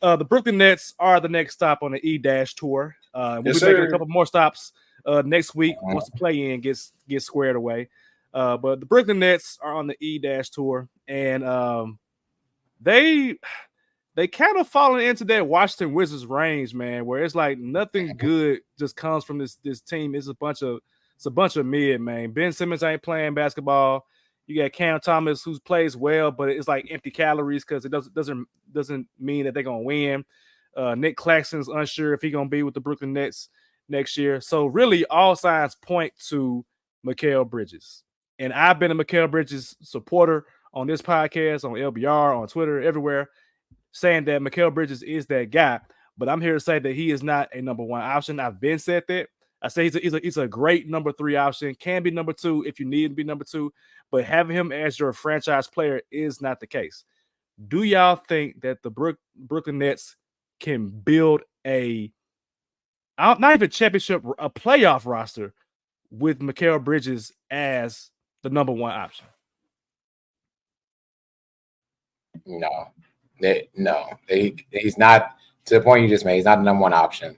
The Brooklyn Nets are the next stop on the E-Dash tour. We'll Yes, be making a sir. couple more stops next week once the play-in gets squared away. But the Brooklyn Nets are on the E-Dash tour, and they kind of fallen into that Washington Wizards range, man, where it's like nothing good just comes from this team. It's a bunch of mid, man. Ben Simmons ain't playing basketball. You got Cam Thomas who plays well, but it's like empty calories because it doesn't mean that they're gonna win. Nick Claxton's unsure if he's gonna be with the Brooklyn Nets next year. So really, all signs point to Mikal Bridges, and I've been a Mikal Bridges supporter on this podcast, on LBR, on Twitter, everywhere, saying that Mikal Bridges is that guy. But I'm here to say that he is not a number one option. I've been said that. I say he's a great number 3 option. Can be number 2 if you need to be number 2, but having him as your franchise player is not the case. Do y'all think that the Brooklyn Nets can build not even championship, a playoff roster with Mikal Bridges as the number 1 option? No. He's not, to the point you just made, he's not the number 1 option,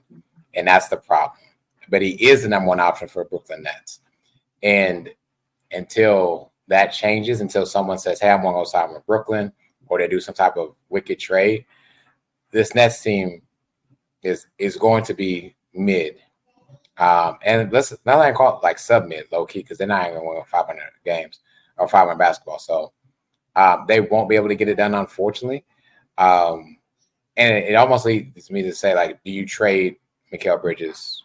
and that's the problem. But he is the number 1 option for Brooklyn Nets. And until that changes, until someone says, hey, I'm going to go sign with Brooklyn, or they do some type of wicked trade, this Nets team is going to be mid. And let's not even call it like sub-mid, low-key, because they're not even going to win 500 games or 500 basketball. So they won't be able to get it done, unfortunately. And it almost leads me to say, like, do you trade Mikal Bridges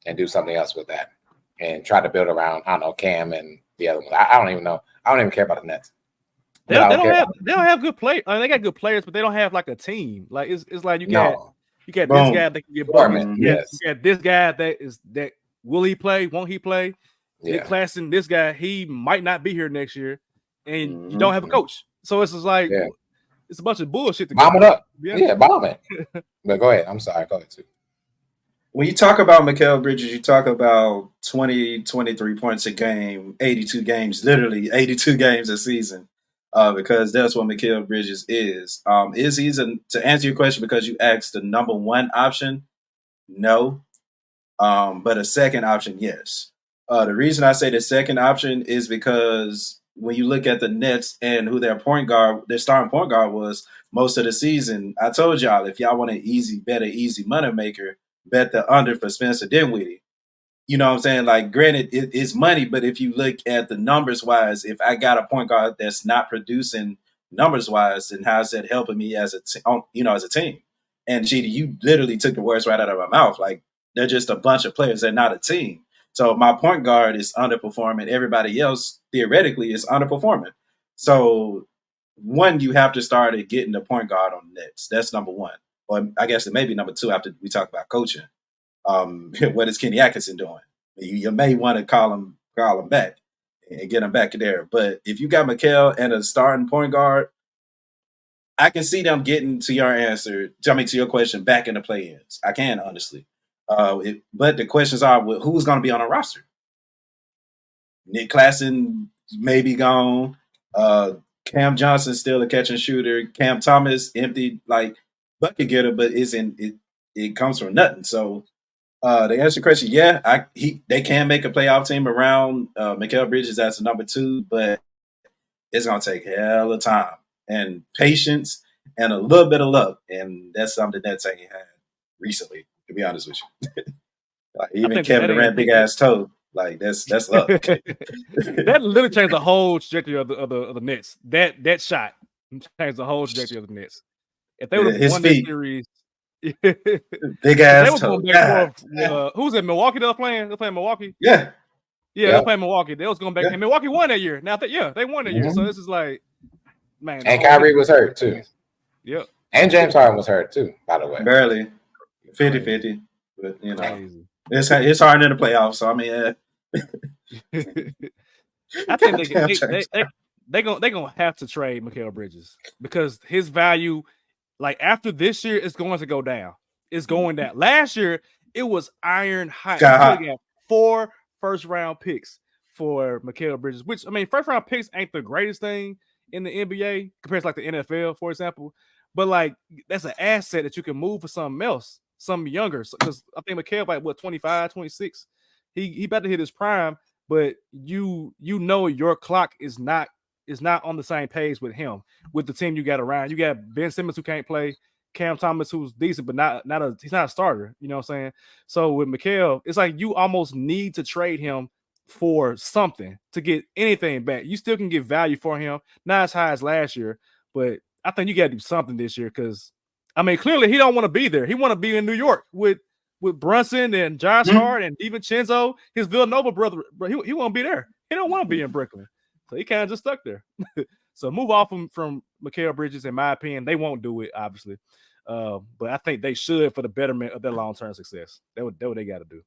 and do something else with that and try to build around, I don't know, Cam and the other ones? I don't even know. I don't even care about the Nets. They don't have good players. I mean, they got good players, but they don't have like a team. Like it's like you got this guy that can get buckets. You got this guy that will he play? Won't he play? Nick Claxton, this guy, he might not be here next year, and you don't have a coach. So it's just like it's a bunch of bullshit. Bomb it up. Yeah, bomb it. But go ahead. I'm sorry. Go ahead, too. When you talk about Mikal Bridges, you talk about 20, 23 points a game, 82 games, literally 82 games a season, because that's what Mikal Bridges is. Is he, to answer your question, because you asked the number 1 option? No. But a second option, yes. The reason I say the second option is because when you look at the Nets and who their starting point guard was most of the season, I told y'all, if y'all want an easy money maker, bet the under for Spencer Dinwiddie. You know what I'm saying? Like, granted, it's money, but if you look at the numbers wise, if I got a point guard that's not producing numbers wise, then how's that helping me as a team? And Cheetah, you literally took the words right out of my mouth. Like, they're just a bunch of players. They're not a team. So if my point guard is underperforming, everybody else theoretically is underperforming. So one, you have to start at getting the point guard on the Nets. That's number 1. Or I guess it may be number 2 after we talk about coaching. What is Kenny Atkinson doing? You may want to call him back and get him back there. But if you got Mikal and a starting point guard, I can see them getting to your answer. To your question, back in the play-ins. I can, honestly. But the questions are, who's going to be on a roster? Nick Claxton may be gone. Cam Johnson still a catch and shooter. Cam Thomas empty, like bucket getter, but it comes from nothing. So to answer the question, they can make a playoff team around Mikal Bridges as a number 2, but it's gonna take hell of time and patience and a little bit of luck, and that's something that's ain't had recently, to be honest with you. Like, even Kevin Durant, big ass toe. Like, that's luck. That literally changed the whole trajectory of the Nets. That shot changed the whole trajectory of the Nets. If they would have won this series, big ass toe. Who's in Milwaukee? They're playing Milwaukee. Yeah, they're playing Milwaukee. They was going back, and Milwaukee won that year. Now, they won that year. So this is like, man. And Kyrie was hurt too. Yep. And James Harden was hurt too, by the way. Barely. 50-50. But it's hard in the playoffs. So I mean, I think they're gonna have to trade Mikal Bridges because his value, like after this year, is going to go down. It's going down. Last year, it was iron hot. You got 4 first-round picks for Mikal Bridges, which, I mean, first-round picks ain't the greatest thing in the NBA compared to like the NFL, for example. but like that's an asset that you can move for something else, something younger. Because I think Mikal like what 25, 26. He about to hit his prime, but you know your clock is not on the same page with him, with the team you got around. You got Ben Simmons who can't play, Cam Thomas who's decent, but he's not a starter. You know what I'm saying? So with Mikal, it's like you almost need to trade him for something to get anything back. You still can get value for him, not as high as last year, but I think you got to do something this year because, I mean, clearly he don't want to be there. He want to be in New York with Brunson and Josh Hart and DiVincenzo, his Villanova brother. But he won't be there. He don't want to be in Brooklyn, so he kind of just stuck there. So move off from Mikal Bridges, in my opinion. They won't do it, obviously, but I think they should for the betterment of their long-term success. That's what they got to do.